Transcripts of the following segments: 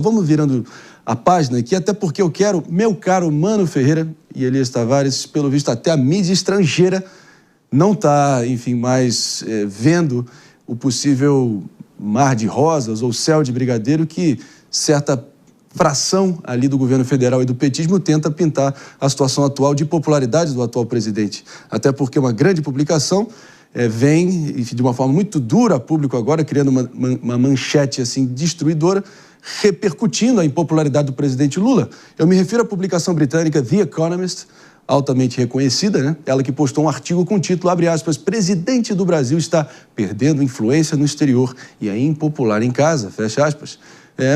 Vamos virando a página aqui, até porque eu quero, meu caro Mano Ferreira e Elias Tavares, pelo visto até a mídia estrangeira não está, enfim, mais vendo o possível mar de rosas ou céu de brigadeiro que certa fração ali do governo federal e do petismo tenta pintar a situação atual de popularidade do atual presidente. Até porque uma grande publicação vem, enfim, de uma forma muito dura a público agora, criando uma manchete assim destruidora, repercutindo a impopularidade do presidente Lula. Eu me refiro à publicação britânica The Economist, altamente reconhecida, né? Ela que postou um artigo com o título, abre aspas, presidente do Brasil está perdendo influência no exterior e é impopular em casa, fecha aspas.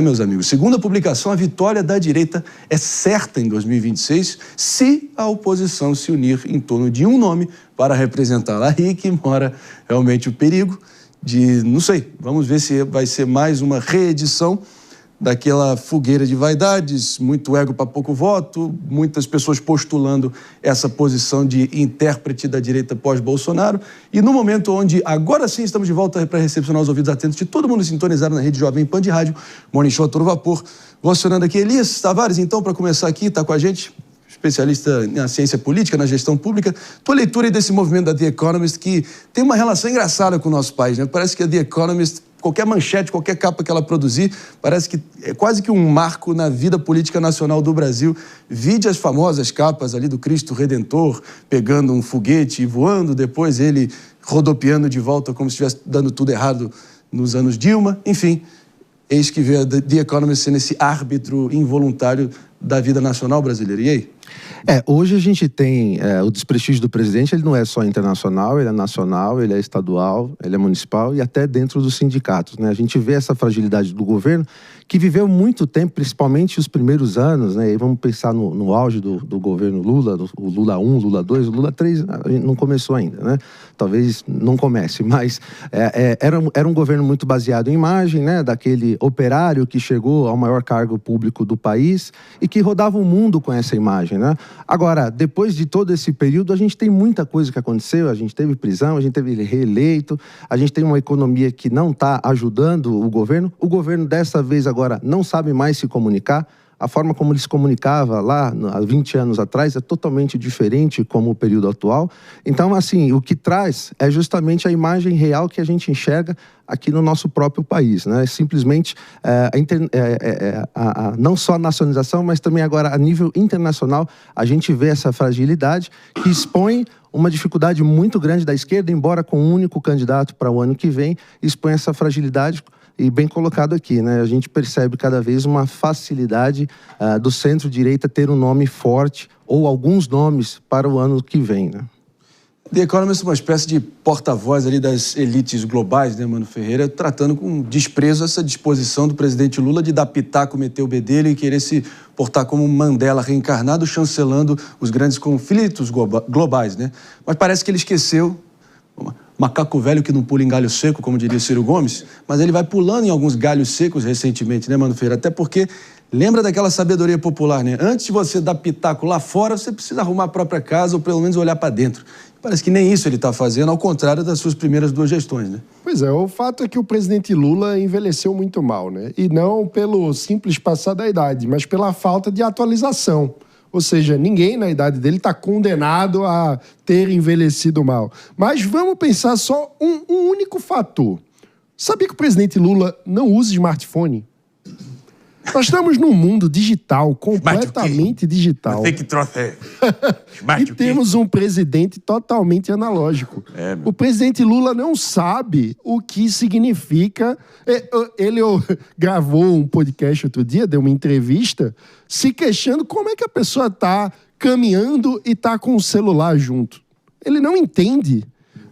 Meus amigos, segundo a publicação, a vitória da direita é certa em 2026 se a oposição se unir em torno de um nome para representá-la. Aí que mora realmente o perigo de, não sei, vamos ver se vai ser mais uma reedição daquela fogueira de vaidades, muito ego para pouco voto, muitas pessoas postulando essa posição de intérprete da direita pós-Bolsonaro. E no momento onde, agora sim, estamos de volta para recepcionar os ouvidos atentos de todo mundo sintonizado na Rede Jovem Pan de Rádio, Morning Show a todo vapor. Vou acionando aqui Elias Tavares, então, para começar aqui, está com a gente, especialista na ciência política, na gestão pública. Tua leitura aí desse movimento da The Economist, que tem uma relação engraçada com o nosso país, né? Parece que a The Economist, qualquer manchete, qualquer capa que ela produzir, parece que é quase que um marco na vida política nacional do Brasil. Vide as famosas capas ali do Cristo Redentor, pegando um foguete e voando, depois ele rodopiando de volta como se estivesse dando tudo errado nos anos Dilma. Enfim, eis que vê a The Economist sendo esse árbitro involuntário da vida nacional brasileira. E aí? Hoje a gente tem o desprestígio do presidente, ele não é só internacional, ele é nacional, ele é estadual, ele é municipal e até dentro dos sindicatos, né? A gente vê essa fragilidade do governo, que viveu muito tempo, principalmente os primeiros anos, né? E vamos pensar no auge do governo Lula, o Lula 1, Lula 2, o Lula 3, a gente não começou ainda, né? Talvez não comece, mas era um governo muito baseado em imagem, né? Daquele operário que chegou ao maior cargo público do país e que rodava o mundo com essa imagem, né? Agora, depois de todo esse período, a gente tem muita coisa que aconteceu, a gente teve prisão, a gente teve reeleito, a gente tem uma economia que não está ajudando o governo dessa vez agora não sabe mais se comunicar, a forma como ele se comunicava lá há 20 anos atrás é totalmente diferente como o período atual. Então, assim, o que traz é justamente a imagem real que a gente enxerga aqui no nosso próprio país, né? Simplesmente não só a nacionalização, mas também agora a nível internacional a gente vê essa fragilidade que expõe uma dificuldade muito grande da esquerda, embora com um único candidato para o ano que vem, expõe essa fragilidade. E bem colocado aqui, né? A gente percebe cada vez uma facilidade do centro-direita ter um nome forte ou alguns nomes para o ano que vem, né? The Economist é uma espécie de porta-voz ali das elites globais, né, Mano Ferreira, tratando com desprezo essa disposição do presidente Lula de dar pitaco, meter o bedelho e querer se portar como um Mandela reencarnado, chancelando os grandes conflitos globais, né? Mas parece que ele esqueceu, macaco velho que não pula em galho seco, como diria Ciro Gomes, mas ele vai pulando em alguns galhos secos recentemente, né, Mano Ferreira? Até porque lembra daquela sabedoria popular, né? Antes de você dar pitaco lá fora, você precisa arrumar a própria casa ou pelo menos olhar para dentro. Parece que nem isso ele está fazendo, ao contrário das suas primeiras duas gestões, né? Pois é, o fato é que o presidente Lula envelheceu muito mal, né? E não pelo simples passar da idade, mas pela falta de atualização. Ou seja, ninguém na idade dele está condenado a ter envelhecido mal. Mas vamos pensar só um único fator. Sabia que o presidente Lula não usa smartphone? Nós estamos num mundo digital, completamente digital. Você que trouxe E temos um presidente totalmente analógico. O presidente Lula não sabe o que significa... Ele gravou um podcast outro dia, deu uma entrevista, se queixando como é que a pessoa está caminhando e está com o celular junto. Ele não entende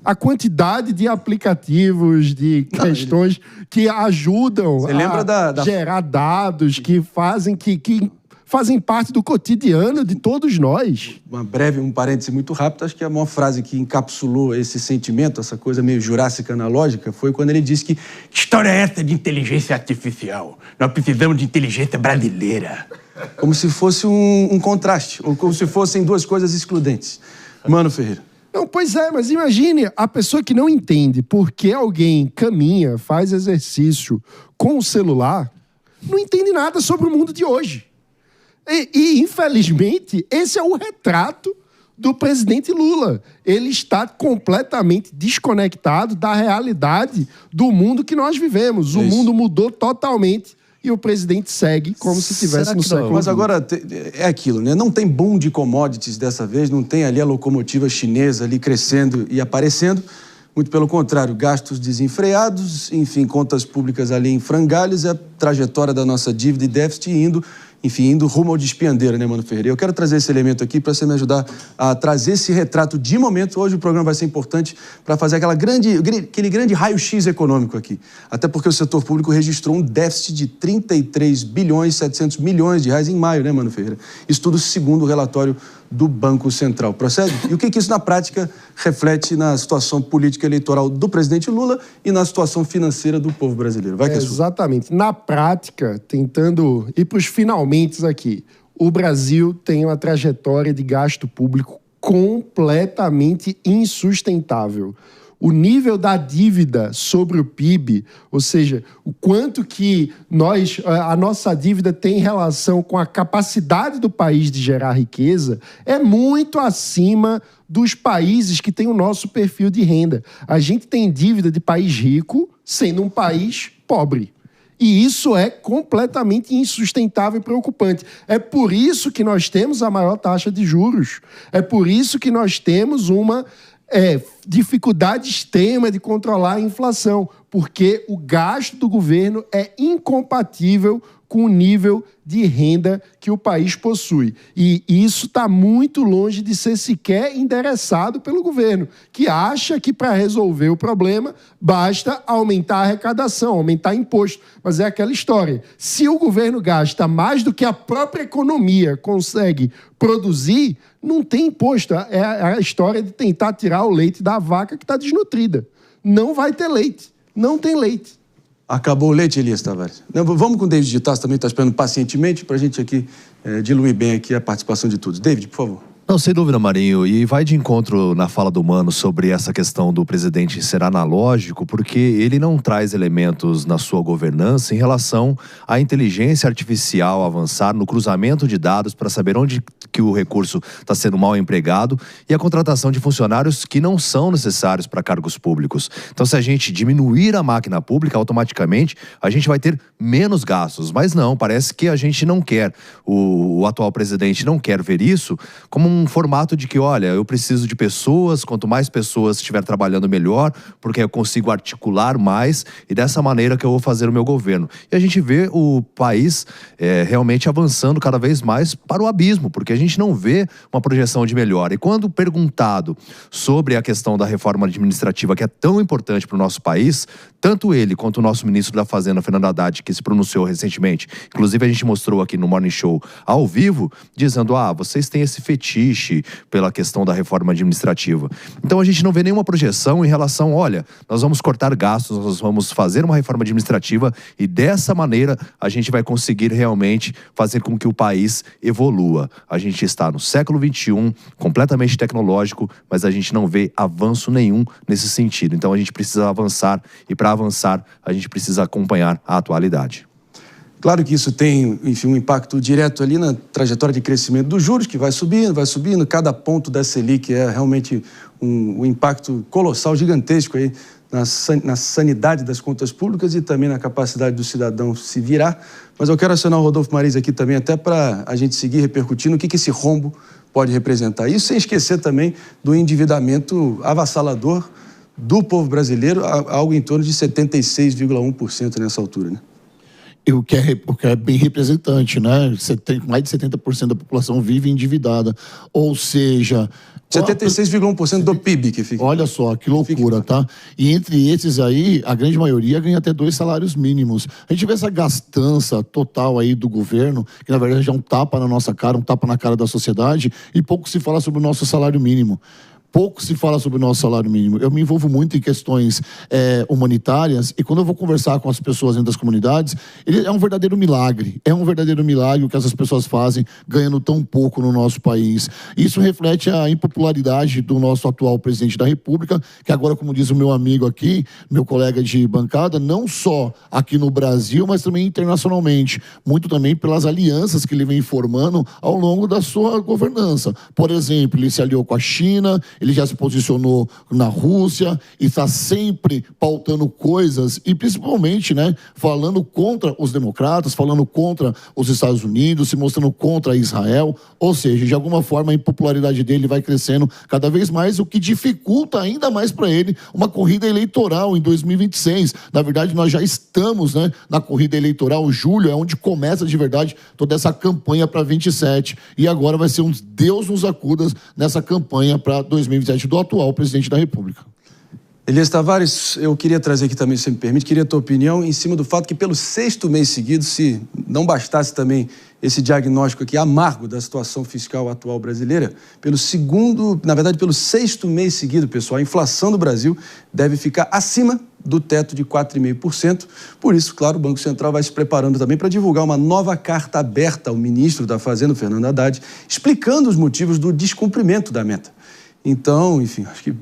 a quantidade de aplicativos, de questões que ajudam a gerar dados, que fazem parte do cotidiano de todos nós. Um parêntese muito rápido, acho que a maior frase que encapsulou esse sentimento, essa coisa meio jurássica analógica, foi quando ele disse que história é essa de inteligência artificial? Nós precisamos de inteligência brasileira. Como se fosse um contraste, ou como se fossem duas coisas excludentes. Mano Ferreira. Não, pois é, mas imagine a pessoa que não entende por que alguém caminha, faz exercício com o celular, não entende nada sobre o mundo de hoje. E infelizmente, esse é o retrato do presidente Lula. Ele está completamente desconectado da realidade do mundo que nós vivemos. O mundo mudou totalmente e o presidente segue como se estivesse no século XX. Mas agora é aquilo, né? Não tem boom de commodities dessa vez, não tem ali a locomotiva chinesa ali crescendo e aparecendo. Muito pelo contrário, gastos desenfreados, enfim, contas públicas ali em frangalhos, e a trajetória da nossa dívida e déficit indo rumo ao despiandeiro, né, Mano Ferreira? Eu quero trazer esse elemento aqui para você me ajudar a trazer esse retrato de momento. Hoje o programa vai ser importante para fazer aquele grande raio-x econômico aqui. Até porque o setor público registrou um déficit de 33 bilhões e 700 milhões de reais em maio, né, Mano Ferreira? Isso tudo segundo o relatório do Banco Central. Procede? E o que isso, na prática, reflete na situação política eleitoral do presidente Lula e na situação financeira do povo brasileiro? Vai que é sua. Exatamente. Na prática, tentando ir para os finalmente aqui, o Brasil tem uma trajetória de gasto público completamente insustentável. O nível da dívida sobre o PIB, ou seja, o quanto que a nossa dívida tem relação com a capacidade do país de gerar riqueza, é muito acima dos países que têm o nosso perfil de renda. A gente tem dívida de país rico, sendo um país pobre. E isso é completamente insustentável e preocupante. É por isso que nós temos a maior taxa de juros. É por isso que nós temos uma dificuldade extrema de controlar a inflação, porque o gasto do governo é incompatível com o nível de renda que o país possui. E isso está muito longe de ser sequer endereçado pelo governo, que acha que para resolver o problema basta aumentar a arrecadação, aumentar imposto. Mas é aquela história. Se o governo gasta mais do que a própria economia consegue produzir, não tem imposto. É a história de tentar tirar o leite da vaca que está desnutrida. Não vai ter leite. Não tem leite. Acabou o leite, Elias Tavares. Vamos com o David de Tarso, também está esperando pacientemente para a gente aqui diluir bem aqui a participação de todos. David, por favor. Não, sem dúvida, Marinho, e vai de encontro na fala do Mano sobre essa questão do presidente ser analógico, porque ele não traz elementos na sua governança em relação à inteligência artificial avançar no cruzamento de dados para saber onde que o recurso está sendo mal empregado e a contratação de funcionários que não são necessários para cargos públicos. Então, se a gente diminuir a máquina pública, automaticamente a gente vai ter menos gastos, mas não, parece que a gente não quer, o atual presidente não quer ver isso como um formato de que, olha, eu preciso de pessoas, quanto mais pessoas estiver trabalhando melhor, porque eu consigo articular mais e dessa maneira que eu vou fazer o meu governo. E a gente vê o país realmente avançando cada vez mais para o abismo, porque a gente não vê uma projeção de melhora. E quando perguntado sobre a questão da reforma administrativa, que é tão importante para o nosso país, tanto ele quanto o nosso ministro da Fazenda, Fernando Haddad, que se pronunciou recentemente, inclusive a gente mostrou aqui no Morning Show ao vivo, dizendo, vocês têm esse fetiche pela questão da reforma administrativa. Então a gente não vê nenhuma projeção em relação, olha, nós vamos cortar gastos, nós vamos fazer uma reforma administrativa e dessa maneira a gente vai conseguir realmente fazer com que o país evolua. A gente está no século XXI, completamente tecnológico, mas a gente não vê avanço nenhum nesse sentido. Então a gente precisa avançar e para avançar a gente precisa acompanhar a atualidade. Claro que isso tem, enfim, um impacto direto ali na trajetória de crescimento dos juros, que vai subindo. Cada ponto da Selic é realmente um impacto colossal, gigantesco aí na sanidade das contas públicas e também na capacidade do cidadão se virar. Mas eu quero acionar o Rodolfo Marins aqui também, até para a gente seguir repercutindo o que esse rombo pode representar. Isso sem esquecer também do endividamento avassalador do povo brasileiro, algo em torno de 76,1% nessa altura, né? O que é bem representante, né? Mais de 70% da população vive endividada. Ou seja... 76,1% do PIB que fica. Olha só, que loucura, tá? E entre esses aí, a grande maioria ganha até 2 salários mínimos. A gente vê essa gastança total aí do governo, que na verdade é um tapa na nossa cara, um tapa na cara da sociedade, e pouco se fala sobre o nosso salário mínimo. pouco se fala sobre o nosso salário mínimo. Eu me envolvo muito em questões humanitárias e quando eu vou conversar com as pessoas dentro das comunidades, ele é um verdadeiro milagre. É um verdadeiro milagre o que essas pessoas fazem ganhando tão pouco no nosso país. Isso reflete a impopularidade do nosso atual presidente da República, que agora, como diz o meu amigo aqui, meu colega de bancada, não só aqui no Brasil, mas também internacionalmente. Muito também pelas alianças que ele vem formando ao longo da sua governança. Por exemplo, ele se aliou com a China, ele já se posicionou na Rússia e está sempre pautando coisas e principalmente, né, falando contra os democratas, falando contra os Estados Unidos, se mostrando contra Israel. Ou seja, de alguma forma a impopularidade dele vai crescendo cada vez mais, o que dificulta ainda mais para ele uma corrida eleitoral em 2026. Na verdade, nós já estamos, né, na corrida eleitoral. Julho é onde começa de verdade toda essa campanha para 27 e agora vai ser um Deus nos acuda nessa campanha para 2027 do atual presidente da República. Elias Tavares, eu queria trazer aqui também, se me permite, queria a tua opinião em cima do fato que pelo 6º mês seguido, se não bastasse também esse diagnóstico aqui amargo da situação fiscal atual brasileira, pelo 6º mês seguido, pessoal, a inflação do Brasil deve ficar acima do teto de 4,5%. Por isso, claro, o Banco Central vai se preparando também para divulgar uma nova carta aberta ao ministro da Fazenda, Fernando Haddad, explicando os motivos do descumprimento da meta. Então, enfim, acho que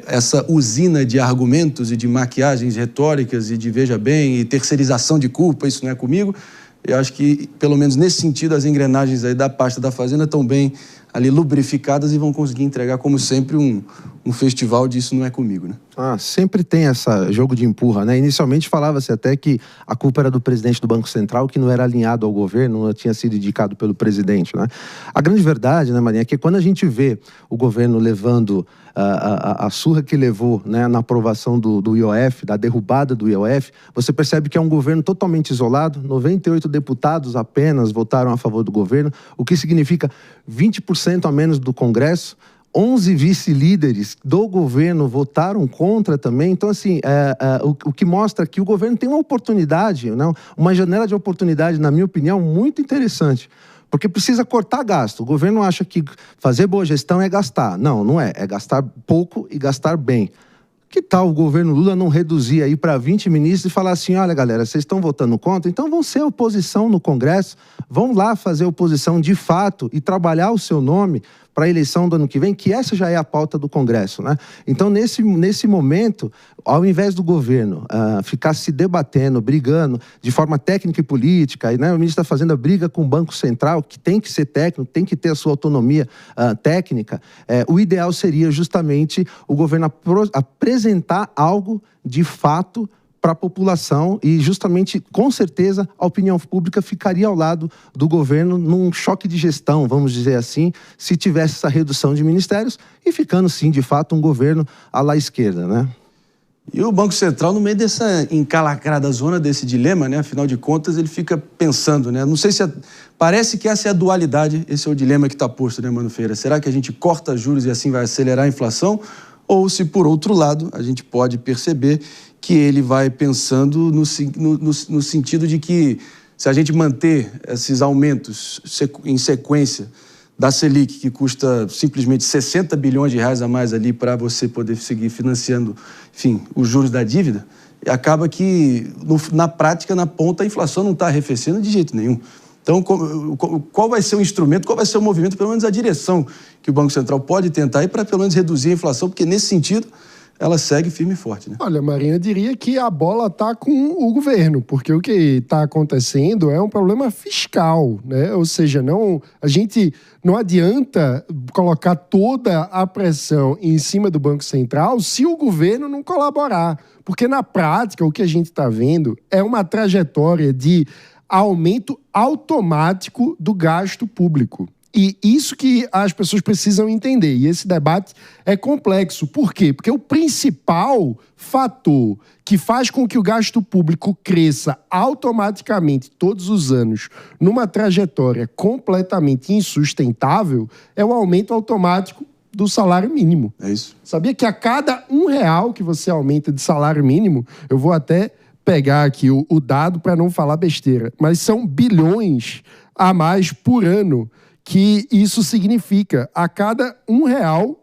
essa usina de argumentos e de maquiagens retóricas e de veja bem e terceirização de culpa, isso não é comigo, eu acho que, pelo menos nesse sentido, as engrenagens aí da pasta da Fazenda estão bem ali lubrificadas e vão conseguir entregar, como sempre, um festival de isso não é comigo, né? Sempre tem esse jogo de empurra, né? Inicialmente falava-se até que a culpa era do presidente do Banco Central, que não era alinhado ao governo, não tinha sido indicado pelo presidente, né? A grande verdade, né, Marinha, é que quando a gente vê o governo levando a surra que levou, né, na aprovação do IOF, da derrubada do IOF, você percebe que é um governo totalmente isolado. 98 deputados apenas votaram a favor do governo, o que significa 20% a menos do Congresso. 11 vice-líderes do governo votaram contra também. Então, assim, o que mostra que o governo tem uma oportunidade, não? Uma janela de oportunidade, na minha opinião, muito interessante. Porque precisa cortar gasto. O governo acha que fazer boa gestão é gastar. Não, não é. É gastar pouco e gastar bem. Que tal o governo Lula não reduzir aí para 20 ministros e falar assim, olha, galera, vocês estão votando contra, então vão ser oposição no Congresso, vão lá fazer oposição de fato e trabalhar o seu nome para a eleição do ano que vem, que essa já é a pauta do Congresso, né? Então, nesse momento, ao invés do governo ficar se debatendo, brigando de forma técnica e política, né, o ministro da Fazenda briga com o Banco Central, que tem que ser técnico, tem que ter a sua autonomia técnica, o ideal seria justamente o governo apresentar algo de fato para a população e justamente, com certeza, a opinião pública ficaria ao lado do governo num choque de gestão, vamos dizer assim, se tivesse essa redução de ministérios e ficando, sim, de fato, um governo à la esquerda, né? E o Banco Central, no meio dessa encalacrada zona, desse dilema, né? Afinal de contas, ele fica pensando, né? Não sei se... Parece que essa é a dualidade, esse é o dilema que está posto, né, Mano Ferreira? Será que a gente corta juros e assim vai acelerar a inflação? Ou se, por outro lado, a gente pode perceber que ele vai pensando no sentido de que, se a gente manter esses aumentos em sequência da Selic, que custa simplesmente 60 bilhões de reais a mais ali para você poder seguir financiando, enfim, os juros da dívida, acaba que, na prática, na ponta, a inflação não está arrefecendo de jeito nenhum. Então, qual vai ser o instrumento, qual vai ser o movimento, pelo menos a direção que o Banco Central pode tentar aí para, pelo menos, reduzir a inflação, porque, nesse sentido, ela segue firme e forte, né? Olha, Marinha, eu diria que a bola está com o governo, porque o que está acontecendo é um problema fiscal, né? Ou seja, a gente não adianta colocar toda a pressão em cima do Banco Central se o governo não colaborar, porque na prática o que a gente está vendo é uma trajetória de aumento automático do gasto público. E isso que as pessoas precisam entender. E esse debate é complexo. Por quê? Porque o principal fator que faz com que o gasto público cresça automaticamente todos os anos numa trajetória completamente insustentável é o aumento automático do salário mínimo. É isso. Sabia que a cada R$1 que você aumenta de salário mínimo, eu vou até pegar aqui o dado para não falar besteira, mas são bilhões a mais por ano que isso significa. A cada R$1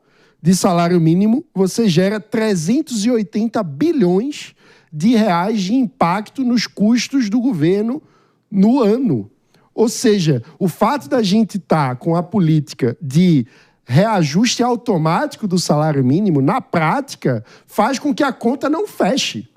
de salário mínimo, você gera 380 bilhões de reais de impacto nos custos do governo no ano. Ou seja, o fato da gente estar com a política de reajuste automático do salário mínimo, na prática, faz com que a conta não feche.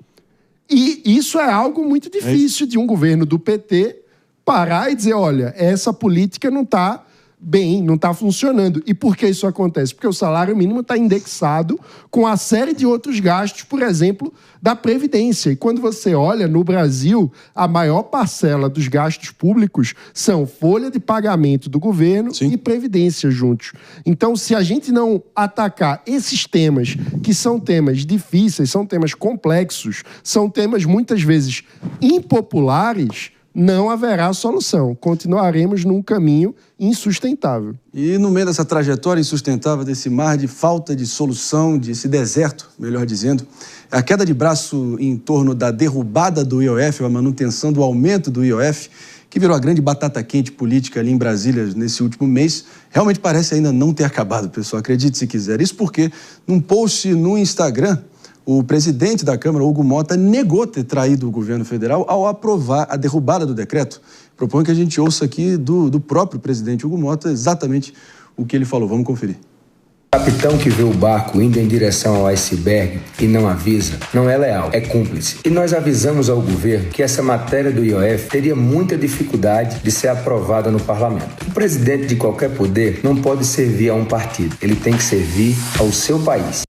E isso é algo muito difícil de um governo do PT parar e dizer, olha, essa política não está bem, não está funcionando. E por que isso acontece? Porque o salário mínimo está indexado com a série de outros gastos, por exemplo, da Previdência. E quando você olha no Brasil, a maior parcela dos gastos públicos são folha de pagamento do governo e Previdência juntos. Então, se a gente não atacar esses temas, que são temas difíceis, são temas complexos, são temas muitas vezes impopulares, não haverá solução. Continuaremos num caminho insustentável. E no meio dessa trajetória insustentável, desse mar de falta de solução, desse deserto, melhor dizendo, a queda de braço em torno da derrubada do IOF, a manutenção do aumento do IOF, que virou a grande batata quente política ali em Brasília nesse último mês, realmente parece ainda não ter acabado, pessoal. Acredite se quiser. Isso porque, num post no Instagram, o presidente da Câmara, Hugo Mota, negou ter traído o governo federal ao aprovar a derrubada do decreto. Proponho que a gente ouça aqui do próprio presidente Hugo Mota exatamente o que ele falou. Vamos conferir. O capitão que vê o barco indo em direção ao iceberg e não avisa, não é leal, é cúmplice. E nós avisamos ao governo que essa matéria do IOF teria muita dificuldade de ser aprovada no parlamento. O presidente de qualquer poder não pode servir a um partido, ele tem que servir ao seu país.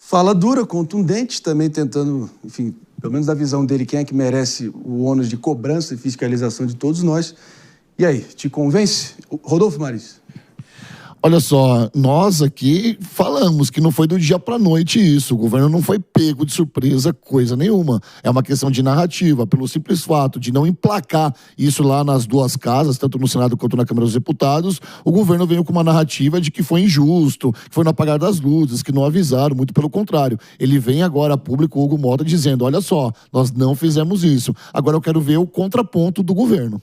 Fala dura, contundente, também tentando, enfim, pelo menos da visão dele, quem é que merece o ônus de cobrança e fiscalização de todos nós. E aí, te convence? Rodolfo Maris. Olha só, nós aqui falamos que não foi do dia para a noite isso. O governo não foi pego de surpresa, coisa nenhuma. É uma questão de narrativa, pelo simples fato de não emplacar isso lá nas duas casas, tanto no Senado quanto na Câmara dos Deputados. O governo veio com uma narrativa de que foi injusto, que foi no apagar das luzes, que não avisaram, muito pelo contrário. Ele vem agora a público, o Hugo Mota, dizendo, olha só, nós não fizemos isso. Agora eu quero ver o contraponto do governo.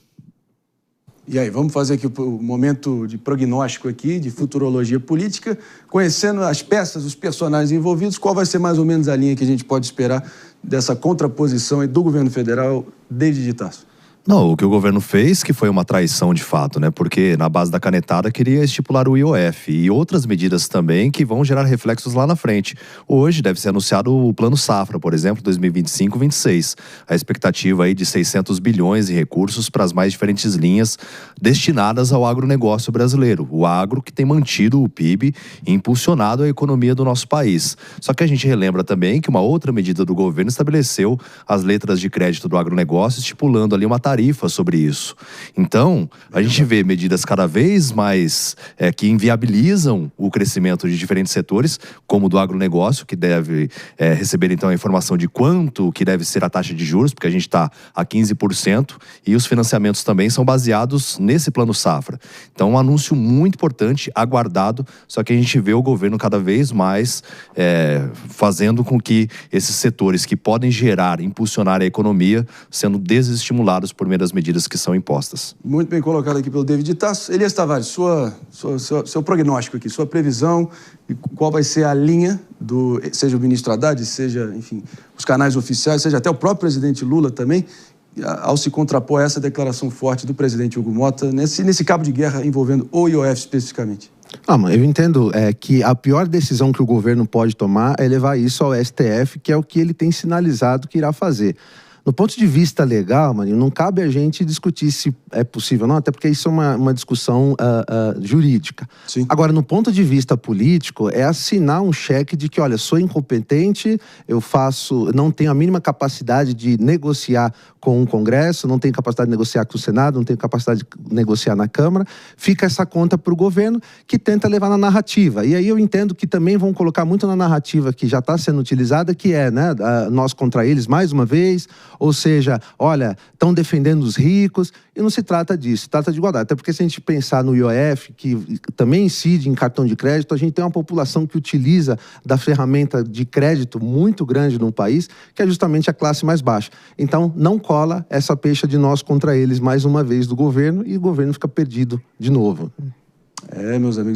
E aí, vamos fazer aqui o momento de prognóstico aqui, de futurologia política, conhecendo as peças, os personagens envolvidos, qual vai ser mais ou menos a linha que a gente pode esperar dessa contraposição aí do governo federal desde de Tasso? Não, o que o governo fez que foi uma traição de fato, né? Porque na base da canetada queria estipular o IOF e outras medidas também que vão gerar reflexos lá na frente. Hoje deve ser anunciado o Plano Safra, por exemplo, 2025-26. A expectativa aí de 600 bilhões em recursos para as mais diferentes linhas destinadas ao agronegócio brasileiro. O agro que tem mantido o PIB e impulsionado a economia do nosso país. Só que a gente relembra também que uma outra medida do governo estabeleceu as letras de crédito do agronegócio, estipulando ali uma tarifa sobre isso. Então, a gente vê medidas cada vez mais que inviabilizam o crescimento de diferentes setores, como o do agronegócio, que deve receber então a informação de quanto que deve ser a taxa de juros, porque a gente está a 15%, e os financiamentos também são baseados nesse Plano Safra. Então, um anúncio muito importante, aguardado, só que a gente vê o governo cada vez mais fazendo com que esses setores que podem gerar, impulsionar a economia, sendo desestimulados por meio das medidas que são impostas. Muito bem colocado aqui pelo David Tasso. Elias Tavares, seu prognóstico aqui, sua previsão, e qual vai ser a linha seja o ministro Haddad, seja, enfim, os canais oficiais, seja até o próprio presidente Lula também, ao se contrapor a essa declaração forte do presidente Hugo Mota, nesse cabo de guerra envolvendo o IOF especificamente. Eu entendo que a pior decisão que o governo pode tomar é levar isso ao STF, que é o que ele tem sinalizado que irá fazer. Do ponto de vista legal, Marinho, não cabe a gente discutir se é possível ou não, até porque isso é uma discussão jurídica. Sim. Agora, no ponto de vista político, é assinar um cheque de que, olha, sou incompetente, não tenho a mínima capacidade de negociar com o Congresso, não tenho capacidade de negociar com o Senado, não tenho capacidade de negociar na Câmara. Fica essa conta para o governo, que tenta levar na narrativa. E aí eu entendo que também vão colocar muito na narrativa que já está sendo utilizada, que é, nós contra eles, mais uma vez. Ou seja, olha, estão defendendo os ricos, e não se trata disso, trata de igualdade. Até porque se a gente pensar no IOF, que também incide em cartão de crédito, a gente tem uma população que utiliza da ferramenta de crédito muito grande no país, que é justamente a classe mais baixa. Então, não cola essa pecha de nós contra eles mais uma vez do governo, e o governo fica perdido de novo. Meus amigos.